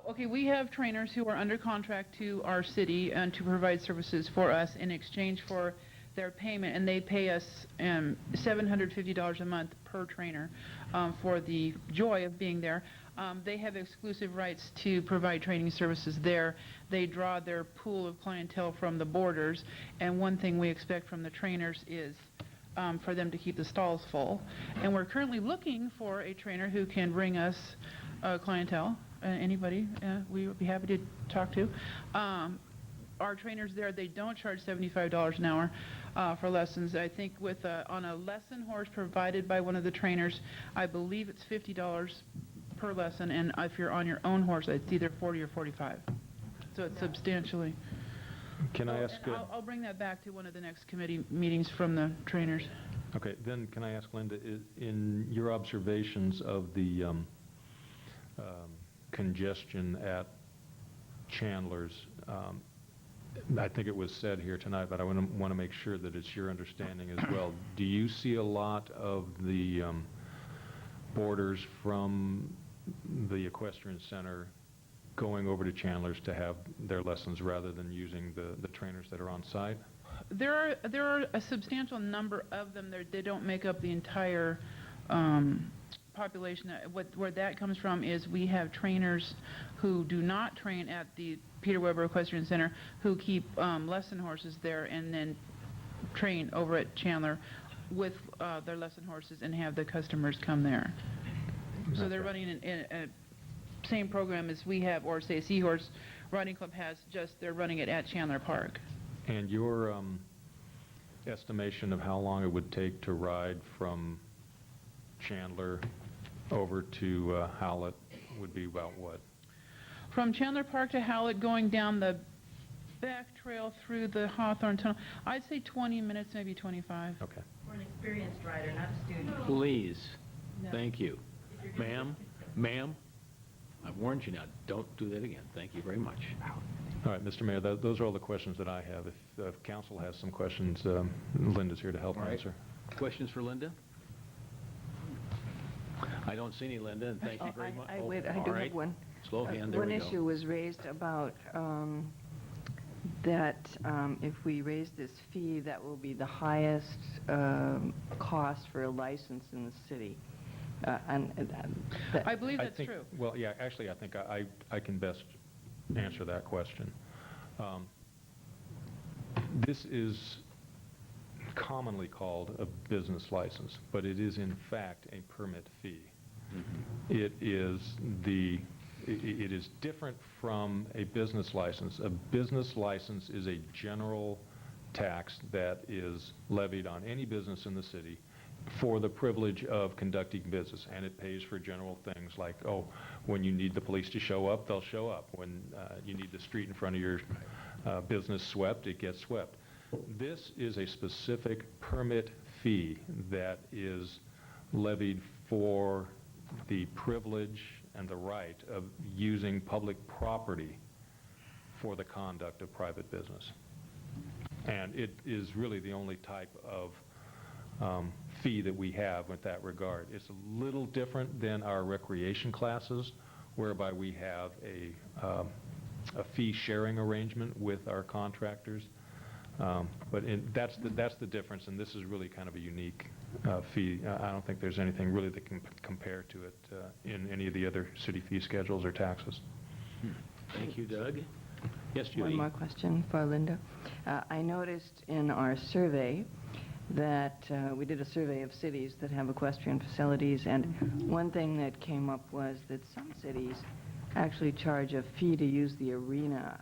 Okay, we have trainers who are under contract to our city and to provide services for us in exchange for their payment, and they pay us $750 a month per trainer for the joy of being there. They have exclusive rights to provide training services there. They draw their pool of clientele from the boarders, and one thing we expect from the trainers is for them to keep the stalls full. And we're currently looking for a trainer who can bring us clientele. Anybody we would be happy to talk to. Our trainers there, they don't charge $75 an hour for lessons. I think with on a lesson horse provided by one of the trainers, I believe it's $50 per lesson, and if you're on your own horse, it's either 40 or 45. So it's substantially. Can I ask? I'll bring that back to one of the next committee meetings from the trainers. Okay, then can I ask Linda, in your observations of the congestion at Chandler's, I think it was said here tonight, but I want to make sure that it's your understanding as well. Do you see a lot of the boarders from the Equestrian Center going over to Chandler's to have their lessons rather than using the trainers that are on site? There are a substantial number of them. They don't make up the entire population. Where that comes from is we have trainers who do not train at the Peter Weber Equestrian Center who keep lesson horses there and then train over at Chandler with their lesson horses and have the customers come there. So they're running in a same program as we have, or say Seahorse Riding Club has, just they're running it at Chandler Park. And your estimation of how long it would take to ride from Chandler over to Howlett would be about what? From Chandler Park to Howlett, going down the back trail through the Hawthorne Tunnel, I'd say 20 minutes, maybe 25. Okay. For an experienced rider, not a student. Please. No. Thank you. Ma'am, I've warned you now. Don't do that again. Thank you very much. All right, Mr. Mayor, those are all the questions that I have. If council has some questions, Linda's here to help answer. Questions for Linda? I don't see any, Linda, and thank you very much. I do have one. Slow hand, there we go. One issue was raised about that if we raise this fee, that will be the highest cost for a license in the city. I believe that's true. Well, yeah, actually, I think I can best answer that question. This is commonly called a business license, but it is in fact a permit fee. Mm-hmm. It is different from a business license. A business license is a general tax that is levied on any business in the city for the privilege of conducting business, and it pays for general things like, oh, when you need the police to show up, they'll show up. When you need the street in front of your business swept, it gets swept. This is a specific permit fee that is levied for the privilege and the right of using public property for the conduct of private business. And it is really the only type of fee that we have with that regard. It's a little different than our recreation classes, whereby we have a fee sharing arrangement with our contractors. But that's the difference, and this is really kind of a unique fee. I don't think there's anything really that can compare to it in any of the other city fee schedules or taxes. Thank you, Doug. Yes, Judy. One more question for Linda. I noticed in our survey that we did a survey of cities that have equestrian facilities, and one thing that came up was that some cities actually charge a fee to use the arena,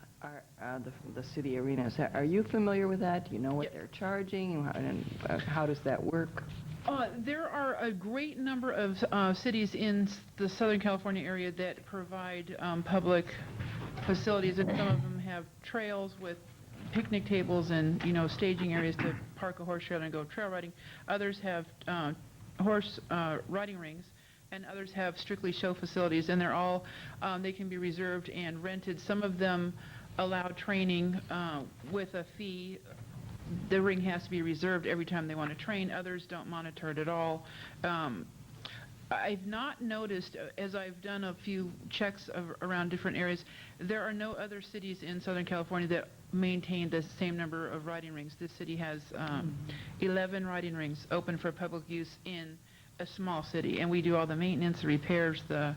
the city arenas. Are you familiar with that? Do you know what they're charging, and how does that work? There are a great number of cities in the Southern California area that provide public facilities, and some of them have trails with picnic tables and staging areas to park a horse trailer and go trail riding. Others have horse riding rings, and others have strictly show facilities, and they're all they can be reserved and rented. Some of them allow training with a fee. The ring has to be reserved every time they want to train. Others don't monitor it at all. I've not noticed, as I've done a few checks around different areas, there are no other cities in Southern California that maintain the same number of riding rings. This city has 11 riding rings open for public use in a small city, and we do all the maintenance, the repairs, the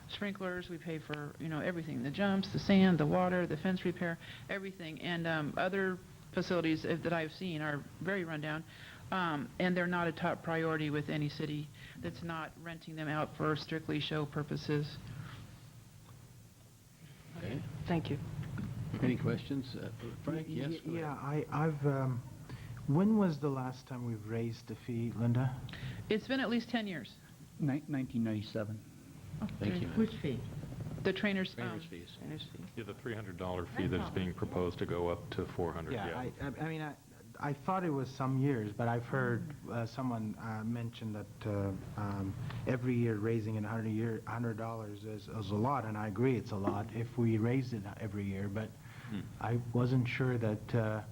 sprinklers. We pay for, everything, the jumps, the sand, the water, the fence repair, everything. And other facilities that I've seen are very rundown, and they're not a top priority with any city that's not renting them out for strictly show purposes. Okay. Thank you. Any questions? Frank, yes? go ahead. Yeah, I've, when was the last time we've raised the fee, Linda? It's been at least 10 years. 1997. Thank you, Which ma'am. fee? The trainers, Trainers' fees. Trainers fee. Yeah, the $300 fee that's being proposed to go up to 400, Yeah, I mean, I thought it was some years, but I've heard someone mention that every year raising it $100 is a lot, and I agree it's a lot if we raised it every year, but I wasn't sure that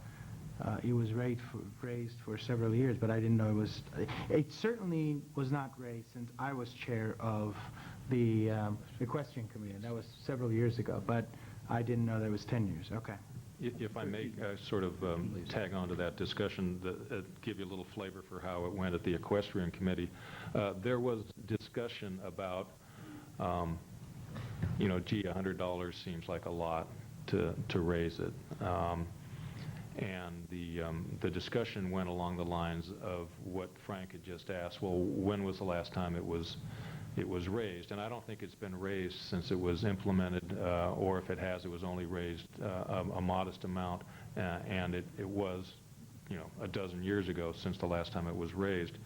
it was raised for several years, but I didn't know it was. It certainly was not raised since I was chair of the Equestrian Committee, and that was several years ago, but I didn't know that it was 10 years. Okay. If I may sort of tag on to that discussion, give you a little flavor for how it went at the Equestrian Committee, there was discussion about, gee, $100 seems like a lot to raise it. And the discussion went along the lines of what Frank had just asked. Well, when was the last time it was raised? And I don't think it's been raised since it was implemented, or if it has, it was only raised a modest amount, and it was, a dozen years ago since the last time it was raised.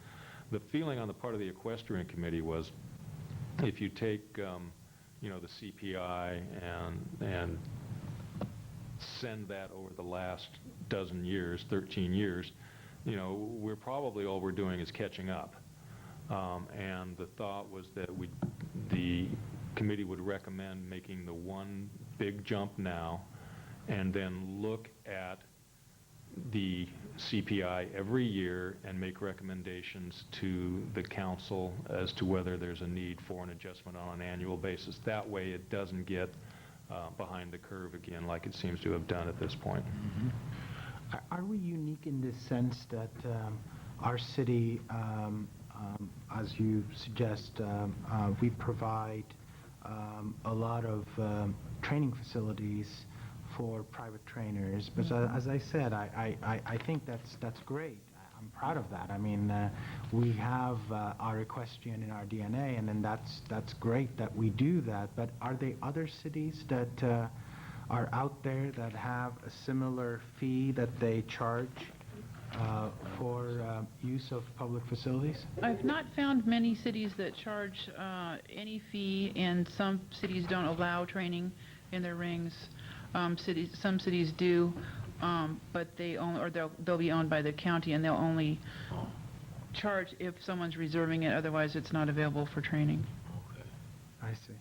The feeling on the part of the Equestrian Committee was, if you take, the CPI and send that over the last dozen years, 13 years, we're probably all we're doing is catching up. And the thought was that the committee would recommend making the one big jump now and then look at the CPI every year and make recommendations to the council as to whether there's a need for an adjustment on an annual basis. That way it doesn't get behind the curve again like it seems to have done at this point. Are we unique in this sense that our city, as you suggest, we provide a lot of training facilities for private trainers? But as I said, I think that's great. I'm proud of that. I mean, we have our equestrian in our DNA, and then that's great that we do that. But are there other cities that are out there that have a similar fee that they charge for use of public facilities? I've not found many cities that charge any fee, and some cities don't allow training in their rings. Some cities do, but they'll be owned by the county, and they'll only charge if someone's reserving it. Otherwise, it's not available for training. Okay. I see.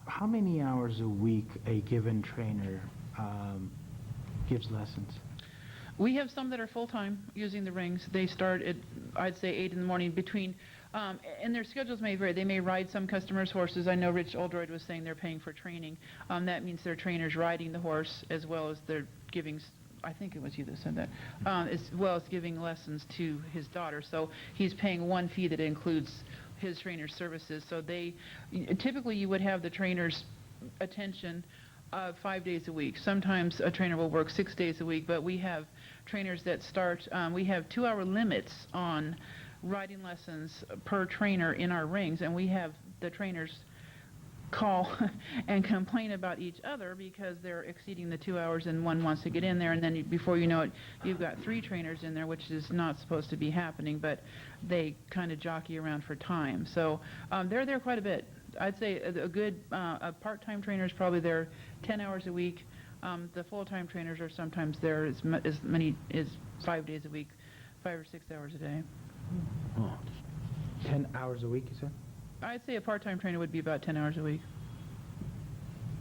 How many hours a week a given trainer gives lessons? We have some that are full-time using the rings. They start at, I'd say, 8 in the morning between, and their schedules may vary. They may ride some customers' horses. I know Rich Oldroyd was saying they're paying for training. That means their trainers riding the horse as well as they're giving, I think it was you that said that, as well as giving lessons to his daughter. So he's paying one fee that includes his trainer's services. So typically you would have the trainer's attention 5 days a week. Sometimes a trainer will work 6 days a week, but we have trainers that start, we have 2-hour limits on riding lessons per trainer in our rings, and we have the trainers call and complain about each other because they're exceeding the 2 hours and one wants to get in there, and then before you know it, you've got 3 trainers in there, which is not supposed to be happening, but they kind of jockey around for time. So they're there quite a bit. I'd say a part-time trainer is probably there 10 hours a week. The full-time trainers are sometimes there as many as 5 days a week, 5 or 6 hours a day. Oh. 10 hours a week, you said? I'd say a part-time trainer would be about 10 hours a week.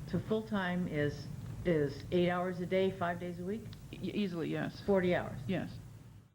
So full-time is 8 hours a day, 5 days a week? Easily, yes. 40 hours? Yes.